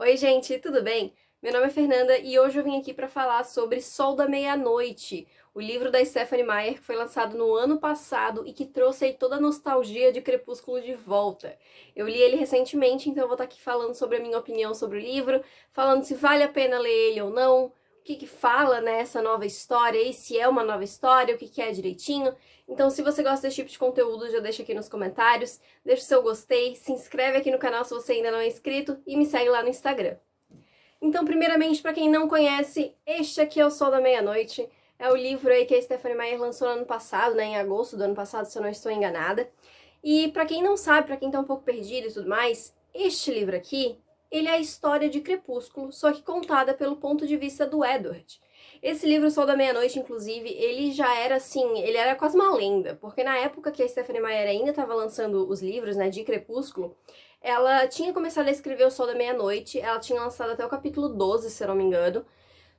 Oi, gente, tudo bem? Meu nome é Fernanda e hoje eu vim aqui para falar sobre Sol da Meia-Noite, o livro da Stephenie Meyer que foi lançado no ano passado e que trouxe aí toda a nostalgia de Crepúsculo de volta. Eu li ele recentemente, então eu vou estar aqui falando sobre a minha opinião sobre o livro, falando se vale a pena ler ele ou não, o que fala nessa nova história e se é uma nova história, o que é direitinho. Então, se você gosta desse tipo de conteúdo, já deixa aqui nos comentários, deixa o seu gostei, se inscreve aqui no canal se você ainda não é inscrito e me segue lá no Instagram. Então, primeiramente, para quem não conhece, este aqui é o Sol da Meia-Noite. É o livro aí que a Stephenie Meyer lançou no ano passado, né, em agosto do ano passado, se eu não estou enganada. E para quem não sabe, para quem tá um pouco perdido e tudo mais, este livro aqui, ele é a história de Crepúsculo, só que contada pelo ponto de vista do Edward. Esse livro, Sol da Meia-Noite, inclusive, ele já era assim, ele era quase uma lenda, porque na época que a Stephenie Meyer ainda estava lançando os livros, né, de Crepúsculo, ela tinha começado a escrever O Sol da Meia-Noite, ela tinha lançado até o capítulo 12, se eu não me engano,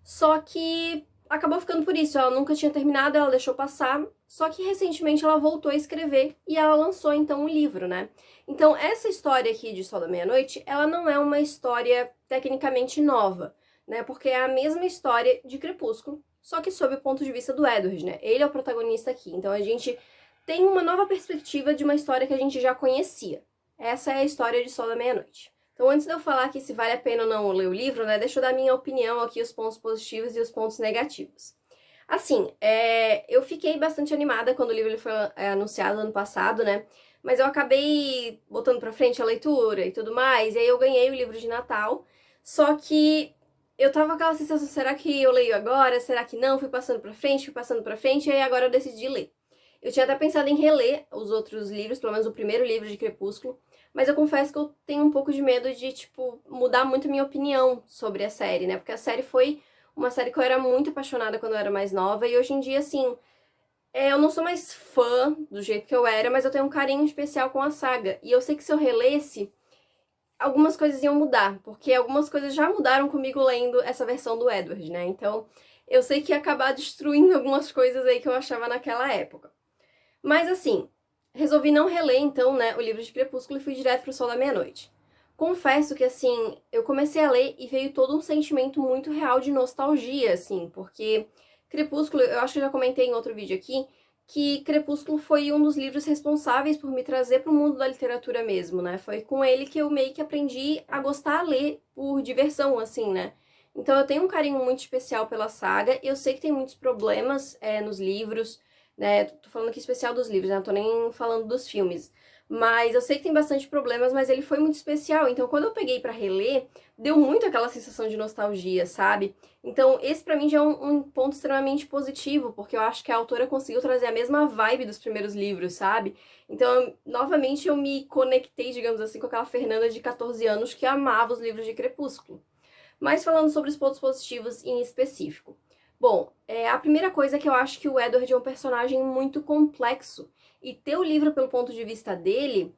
só que acabou ficando por isso, ela nunca tinha terminado, ela deixou passar, só que recentemente ela voltou a escrever e ela lançou então o livro, né? Então essa história aqui de Sol da Meia-Noite, ela não é uma história tecnicamente nova, né? Porque é a mesma história de Crepúsculo, só que sob o ponto de vista do Edward, né? Ele é o protagonista aqui, então a gente tem uma nova perspectiva de uma história que a gente já conhecia. Essa é a história de Sol da Meia-Noite. Então, antes de eu falar aqui se vale a pena ou não ler o livro, né, deixa eu dar minha opinião aqui, os pontos positivos e os pontos negativos. Assim, eu fiquei bastante animada quando o livro ele foi anunciado ano passado, né, mas eu acabei botando pra frente a leitura e tudo mais, e aí eu ganhei o livro de Natal, só que eu tava com aquela sensação, será que eu leio agora, será que não? Fui passando pra frente, e aí agora eu decidi ler. Eu tinha até pensado em reler os outros livros, pelo menos o primeiro livro de Crepúsculo, mas eu confesso que eu tenho um pouco de medo de, tipo, mudar muito a minha opinião sobre a série, né? Porque a série foi uma série que eu era muito apaixonada quando eu era mais nova, e hoje em dia, assim, eu não sou mais fã do jeito que eu era, mas eu tenho um carinho especial com a saga. E eu sei que se eu relesse, algumas coisas iam mudar, porque algumas coisas já mudaram comigo lendo essa versão do Edward, né? Então, eu sei que ia acabar destruindo algumas coisas aí que eu achava naquela época. Mas assim, resolvi não reler então, né, o livro de Crepúsculo e fui direto pro Sol da Meia-Noite. Confesso que assim, eu comecei a ler e veio todo um sentimento muito real de nostalgia, assim, porque Crepúsculo, eu acho que eu já comentei em outro vídeo aqui, que Crepúsculo foi um dos livros responsáveis por me trazer para o mundo da literatura mesmo, né? Foi com ele que eu meio que aprendi a gostar a ler por diversão, assim, né? Então eu tenho um carinho muito especial pela saga. Eu sei que tem muitos problemas nos livros, né? Tô falando aqui especial dos livros, né? Não tô nem falando dos filmes. Mas eu sei que tem bastante problemas, mas ele foi muito especial. Então, quando eu peguei pra reler, deu muito aquela sensação de nostalgia, sabe? Então, esse pra mim já é um ponto extremamente positivo, porque eu acho que a autora conseguiu trazer a mesma vibe dos primeiros livros, sabe? Então, novamente, eu me conectei, digamos assim, com aquela Fernanda de 14 anos que amava os livros de Crepúsculo. Mas falando sobre os pontos positivos em específico. Bom, a primeira coisa é que eu acho que o Edward é um personagem muito complexo. E ter o livro pelo ponto de vista dele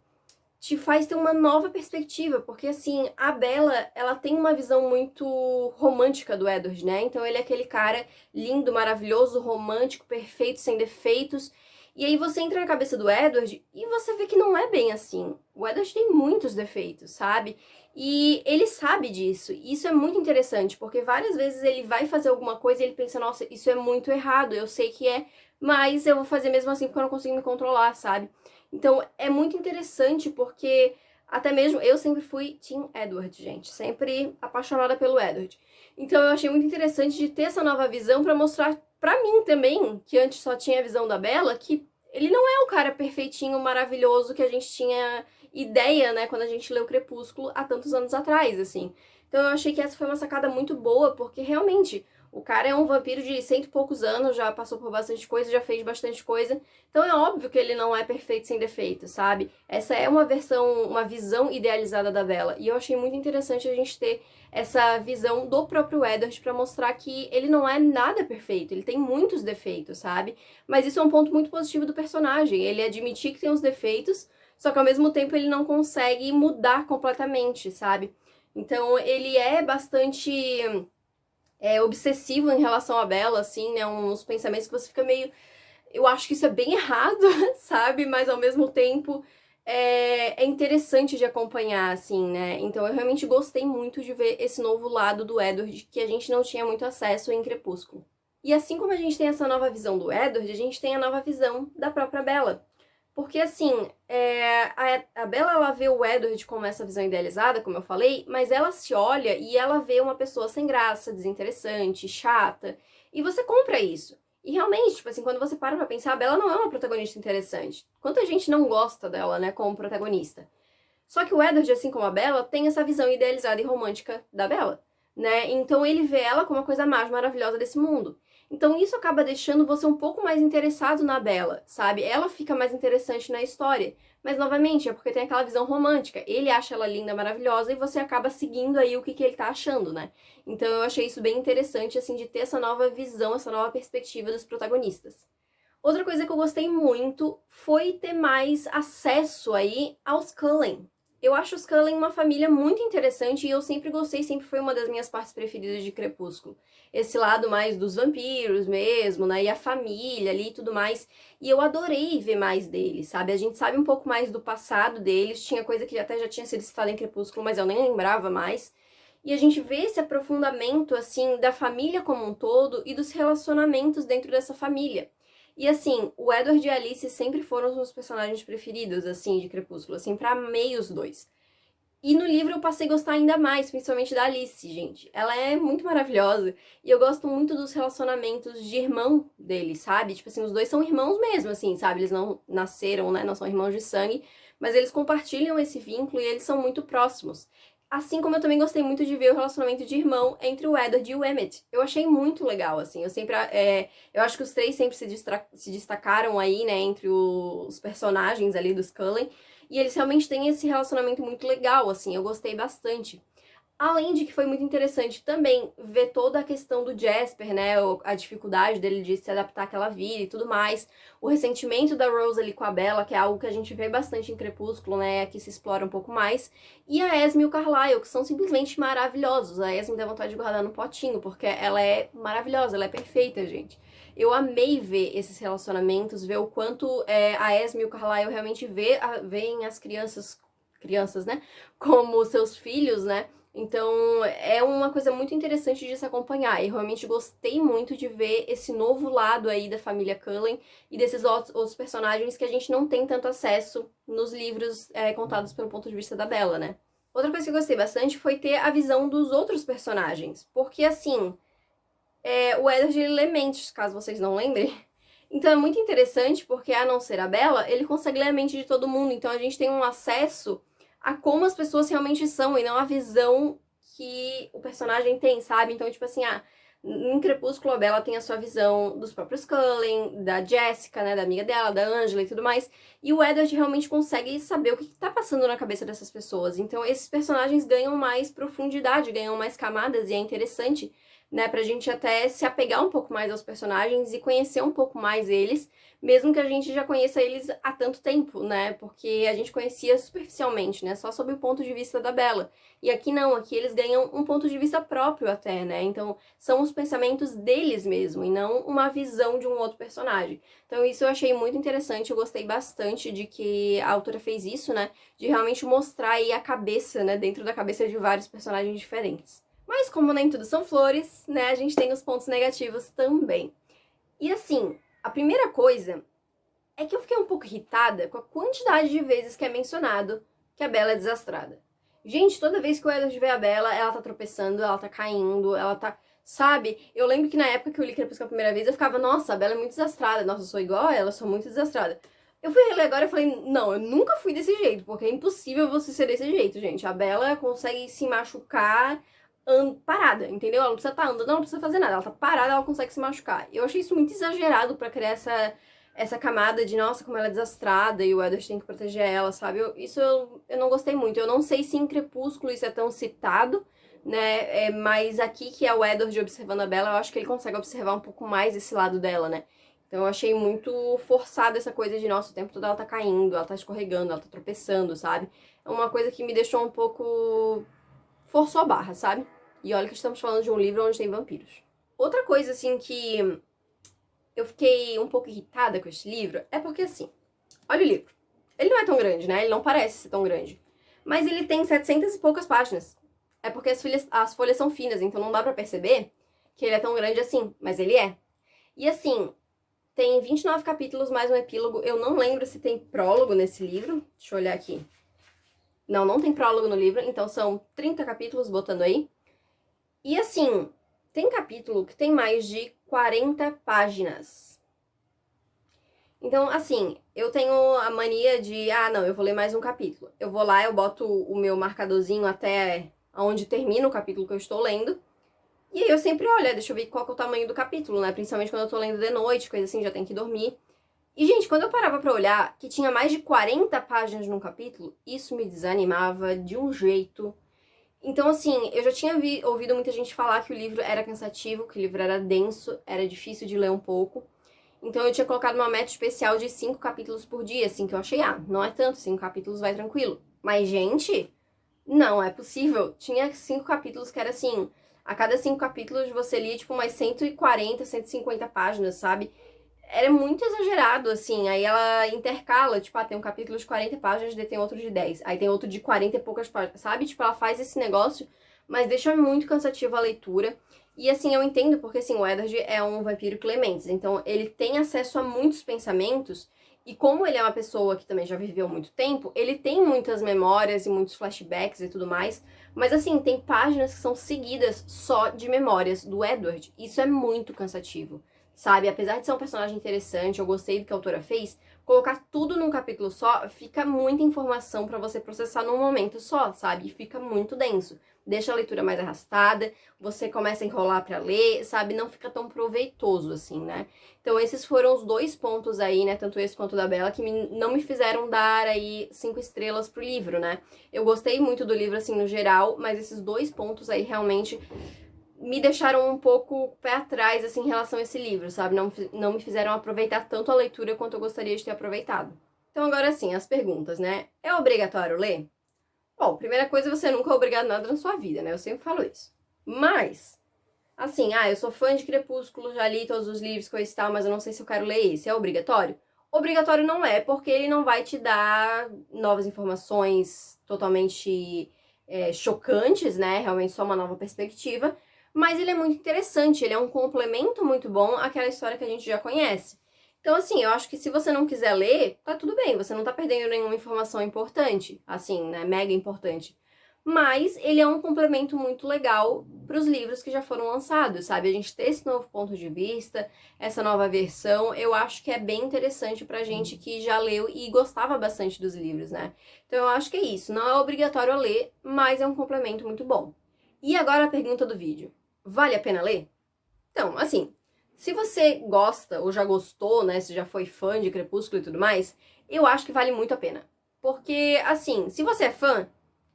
te faz ter uma nova perspectiva, porque assim, a Bella, ela tem uma visão muito romântica do Edward, né? Então ele é aquele cara lindo, maravilhoso, romântico, perfeito, sem defeitos. E aí você entra na cabeça do Edward e você vê que não é bem assim. O Edward tem muitos defeitos, sabe? E ele sabe disso. E isso é muito interessante, porque várias vezes ele vai fazer alguma coisa e ele pensa, nossa, isso é muito errado, eu sei que é, mas eu vou fazer mesmo assim porque eu não consigo me controlar, sabe? Então é muito interessante porque até mesmo eu sempre fui Team Edward, gente, sempre apaixonada pelo Edward. Então eu achei muito interessante de ter essa nova visão pra mostrar pra mim também, que antes só tinha a visão da Bella, que ele não é o cara perfeitinho, maravilhoso que a gente tinha ideia, né, quando a gente leu Crepúsculo há tantos anos atrás, assim. Então eu achei que essa foi uma sacada muito boa, porque realmente o cara é um vampiro de cento e poucos anos, já passou por bastante coisa, já fez bastante coisa. Então é óbvio que ele não é perfeito sem defeito, sabe? Essa é uma versão, uma visão idealizada da Bella. E eu achei muito interessante a gente ter essa visão do próprio Edward pra mostrar que ele não é nada perfeito, ele tem muitos defeitos, sabe? Mas isso é um ponto muito positivo do personagem, ele admitir que tem os defeitos, só que ao mesmo tempo ele não consegue mudar completamente, sabe? Então ele é bastante obsessivo em relação à Bella, assim, né? Uns pensamentos que você fica meio. Eu acho que isso é bem errado, sabe? Mas ao mesmo tempo é interessante de acompanhar, assim, né? Então eu realmente gostei muito de ver esse novo lado do Edward que a gente não tinha muito acesso em Crepúsculo. E assim como a gente tem essa nova visão do Edward, a gente tem a nova visão da própria Bella. Porque, assim, a Bella, ela vê o Edward como essa visão idealizada, como eu falei, mas ela se olha e ela vê uma pessoa sem graça, desinteressante, chata, e você compra isso. E realmente, tipo assim, quando você para pra pensar, a Bella não é uma protagonista interessante. Quanta gente não gosta dela, né, como protagonista. Só que o Edward, assim como a Bella, tem essa visão idealizada e romântica da Bella, né? Então ele vê ela como a coisa mais maravilhosa desse mundo. Então isso acaba deixando você um pouco mais interessado na Bella, sabe? Ela fica mais interessante na história. Mas novamente, é porque tem aquela visão romântica. Ele acha ela linda, maravilhosa, e você acaba seguindo aí o que ele tá achando, né? Então eu achei isso bem interessante, assim, de ter essa nova visão, essa nova perspectiva dos protagonistas. Outra coisa que eu gostei muito foi ter mais acesso aí aos Cullen. Eu acho os Cullen uma família muito interessante e eu sempre gostei, sempre foi uma das minhas partes preferidas de Crepúsculo. Esse lado mais dos vampiros mesmo, né, e a família ali e tudo mais. E eu adorei ver mais deles, sabe? A gente sabe um pouco mais do passado deles, tinha coisa que até já tinha sido citada em Crepúsculo, mas eu nem lembrava mais. E a gente vê esse aprofundamento, assim, da família como um todo e dos relacionamentos dentro dessa família. E assim, o Edward e a Alice sempre foram os meus personagens preferidos, assim, de Crepúsculo. Eu sempre amei os dois. E no livro eu passei a gostar ainda mais, principalmente da Alice, gente. Ela é muito maravilhosa. E eu gosto muito dos relacionamentos de irmão deles, sabe? Tipo assim, os dois são irmãos mesmo, assim, sabe? Eles não nasceram, né? Não são irmãos de sangue. Mas eles compartilham esse vínculo e eles são muito próximos. Assim como eu também gostei muito de ver o relacionamento de irmão entre o Edward e o Emmett. Eu achei muito legal, assim. Eu sempre. Eu acho que os três sempre se destacaram aí, né? Entre os personagens ali dos Cullen. E eles realmente têm esse relacionamento muito legal, assim, eu gostei bastante. Além de que foi muito interessante também ver toda a questão do Jasper, né? A dificuldade dele de se adaptar àquela vida e tudo mais. O ressentimento da Rose ali com a Bella, que é algo que a gente vê bastante em Crepúsculo, né? Que se explora um pouco mais. E a Esme e o Carlyle, que são simplesmente maravilhosos. A Esme dá vontade de guardar no potinho, porque ela é maravilhosa, ela é perfeita, gente. Eu amei ver esses relacionamentos, ver o quanto a Esme e o Carlyle realmente veem as crianças, né? Como seus filhos, né? Então, é uma coisa muito interessante de se acompanhar. E realmente gostei muito de ver esse novo lado aí da família Cullen e desses outros personagens que a gente não tem tanto acesso nos livros contados pelo ponto de vista da Bella, né? Outra coisa que eu gostei bastante foi ter a visão dos outros personagens. Porque, assim, o Edward ele lê mentes, caso vocês não lembrem. Então é muito interessante porque, a não ser a Bella, ele consegue ler a mente de todo mundo. Então a gente tem um acesso a como as pessoas realmente são e não a visão que o personagem tem, sabe? Então, tipo assim, em Crepúsculo a Bella tem a sua visão dos próprios Cullen, da Jessica, né, da amiga dela, da Angela e tudo mais. E o Edward realmente consegue saber o que tá passando na cabeça dessas pessoas. Então esses personagens ganham mais profundidade, ganham mais camadas e é interessante, né, pra gente até se apegar um pouco mais aos personagens e conhecer um pouco mais eles, mesmo que a gente já conheça eles há tanto tempo, né, porque a gente conhecia superficialmente, né, só sob o ponto de vista da Bella. E aqui não, aqui eles ganham um ponto de vista próprio até, né, então são os pensamentos deles mesmo, e não uma visão de um outro personagem. Então isso eu achei muito interessante, eu gostei bastante de que a autora fez isso, né, de realmente mostrar aí a cabeça, né, dentro da cabeça de vários personagens diferentes. Mas como nem tudo são flores, né, a gente tem os pontos negativos também. E assim, a primeira coisa é que eu fiquei um pouco irritada com a quantidade de vezes que é mencionado que a Bella é desastrada. Gente, toda vez que o Edward vê a Bella, ela tá tropeçando, ela tá caindo, ela tá... Sabe? Eu lembro que na época que eu li Crepúsculo a primeira vez, eu ficava, nossa, a Bella é muito desastrada. Nossa, eu sou igual a ela, eu sou muito desastrada. Eu fui reler agora e falei, não, eu nunca fui desse jeito, porque é impossível você ser desse jeito, gente. A Bella consegue se machucar parada, entendeu? Ela não precisa estar andando, ela não precisa fazer nada. Ela tá parada, ela consegue se machucar. Eu achei isso muito exagerado pra criar essa camada de, nossa, como ela é desastrada e o Edward tem que proteger ela, sabe? Eu não gostei muito. Eu não sei se em Crepúsculo isso é tão citado, né? Mas aqui que é o Edward observando a Bella, eu acho que ele consegue observar um pouco mais esse lado dela, né? Então eu achei muito forçada essa coisa de, nossa, o tempo todo ela tá caindo, ela tá escorregando, ela tá tropeçando, sabe? É uma coisa que me deixou um pouco... forçou a barra, sabe? E olha que estamos falando de um livro onde tem vampiros. Outra coisa, assim, que eu fiquei um pouco irritada com esse livro é porque, assim, olha o livro. Ele não é tão grande, né? Ele não parece ser tão grande. Mas ele tem 700 e poucas páginas. É porque as folhas são finas, então não dá pra perceber que ele é tão grande assim, mas ele é. E assim, tem 29 capítulos mais um epílogo. Eu não lembro se tem prólogo nesse livro. Deixa eu olhar aqui. Não, não tem prólogo no livro, então são 30 capítulos, botando aí. E assim, tem capítulo que tem mais de 40 páginas. Então, assim, eu tenho a mania de, não, eu vou ler mais um capítulo. Eu vou lá, eu boto o meu marcadorzinho até onde termina o capítulo que eu estou lendo. E aí eu sempre olho, deixa eu ver qual que é o tamanho do capítulo, né? Principalmente quando eu tô lendo de noite, coisa assim, já tem que dormir. E, gente, quando eu parava pra olhar que tinha mais de 40 páginas num capítulo, isso me desanimava de um jeito. Então, assim, eu já tinha ouvido muita gente falar que o livro era cansativo, que o livro era denso, era difícil de ler um pouco. Então eu tinha colocado uma meta especial de 5 capítulos por dia, assim, que eu achei, não é tanto, 5 capítulos vai tranquilo. Mas, gente, não é possível. Tinha 5 capítulos que era assim, a cada 5 capítulos você lia, tipo, umas 140, 150 páginas, sabe? Era muito exagerado, assim, aí ela intercala, tipo, tem um capítulo de 40 páginas, daí tem outro de 10, aí tem outro de 40 e poucas páginas, sabe? Tipo, ela faz esse negócio, mas deixa muito cansativa a leitura. E assim, eu entendo porque, assim, o Eddard é um vampiro Clementes, então ele tem acesso a muitos pensamentos, e como ele é uma pessoa que também já viveu muito tempo, ele tem muitas memórias e muitos flashbacks e tudo mais, mas assim, tem páginas que são seguidas só de memórias do Edward. Isso é muito cansativo, sabe? Apesar de ser um personagem interessante, eu gostei do que a autora fez, colocar tudo num capítulo só fica muita informação pra você processar num momento só, sabe? E fica muito denso. Deixa a leitura mais arrastada, você começa a enrolar pra ler, sabe? Não fica tão proveitoso assim, né? Então esses foram os 2 pontos aí, né? Tanto esse quanto o da Bella, que não me fizeram dar aí 5 estrelas pro livro, né? Eu gostei muito do livro, assim, no geral, mas esses 2 pontos aí realmente me deixaram um pouco pé atrás, assim, em relação a esse livro, sabe? Não me fizeram aproveitar tanto a leitura quanto eu gostaria de ter aproveitado. Então agora sim, as perguntas, né? É obrigatório ler? Bom, primeira coisa, você nunca é obrigado a nada na sua vida, né? Eu sempre falo isso. Mas, assim, eu sou fã de Crepúsculo, já li todos os livros, coisa e tal, mas eu não sei se eu quero ler esse. É obrigatório? Obrigatório não é, porque ele não vai te dar novas informações totalmente chocantes, né? Realmente só uma nova perspectiva. Mas ele é muito interessante, ele é um complemento muito bom àquela história que a gente já conhece. Então, assim, eu acho que se você não quiser ler, tá tudo bem, você não tá perdendo nenhuma informação importante, assim, né, mega importante. Mas ele é um complemento muito legal para os livros que já foram lançados, sabe? A gente ter esse novo ponto de vista, essa nova versão, eu acho que é bem interessante pra gente que já leu e gostava bastante dos livros, né? Então eu acho que é isso, não é obrigatório ler, mas é um complemento muito bom. E agora a pergunta do vídeo. Vale a pena ler? Então, assim, se você gosta ou já gostou, né, se já foi fã de Crepúsculo e tudo mais, eu acho que vale muito a pena. Porque, assim, se você é fã,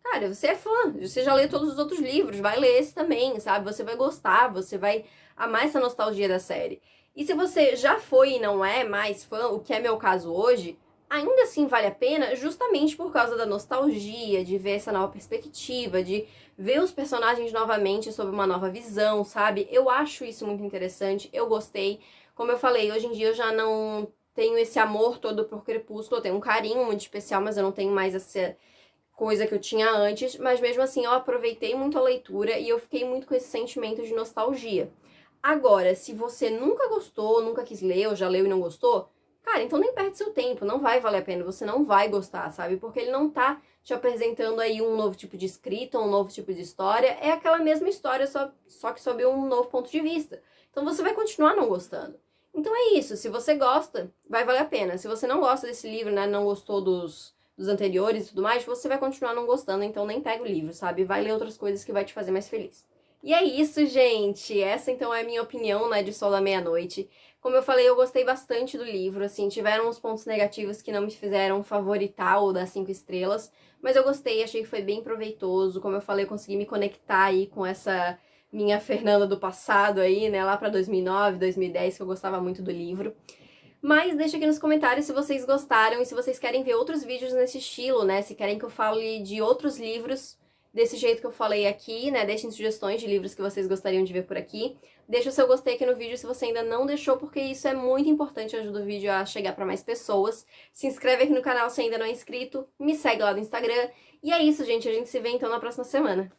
cara, você é fã, você já leu todos os outros livros, vai ler esse também, sabe? Você vai gostar, você vai amar essa nostalgia da série. E se você já foi e não é mais fã, o que é meu caso hoje, ainda assim vale a pena justamente por causa da nostalgia, de ver essa nova perspectiva, de ver os personagens novamente sob uma nova visão, sabe? Eu acho isso muito interessante, eu gostei. Como eu falei, hoje em dia eu já não tenho esse amor todo por Crepúsculo, eu tenho um carinho muito especial, mas eu não tenho mais essa coisa que eu tinha antes, mas mesmo assim eu aproveitei muito a leitura e eu fiquei muito com esse sentimento de nostalgia. Agora, se você nunca gostou, nunca quis ler, ou já leu e não gostou, cara, então nem perde seu tempo, não vai valer a pena, você não vai gostar, sabe? Porque ele não tá te apresentando aí um novo tipo de escrita, um novo tipo de história, é aquela mesma história, só que sob um novo ponto de vista. Então você vai continuar não gostando. Então é isso, se você gosta, vai valer a pena. Se você não gosta desse livro, né, não gostou dos anteriores e tudo mais, você vai continuar não gostando, então nem pega o livro, sabe? Vai ler outras coisas que vai te fazer mais feliz. E é isso, gente! Essa então é a minha opinião, né, de Sol da Meia-Noite. Como eu falei, eu gostei bastante do livro, assim, tiveram uns pontos negativos que não me fizeram favoritar ou dar 5 estrelas, mas eu gostei, achei que foi bem proveitoso. Como eu falei, eu consegui me conectar aí com essa minha Fernanda do passado aí, né, lá pra 2009, 2010, que eu gostava muito do livro. Mas deixa aqui nos comentários se vocês gostaram e se vocês querem ver outros vídeos nesse estilo, né? Se querem que eu fale de outros livros desse jeito que eu falei aqui, né? Deixem sugestões de livros que vocês gostariam de ver por aqui. Deixa o seu gostei aqui no vídeo se você ainda não deixou, porque isso é muito importante, ajuda o vídeo a chegar para mais pessoas. Se inscreve aqui no canal se ainda não é inscrito, me segue lá no Instagram. E é isso, gente, a gente se vê então na próxima semana.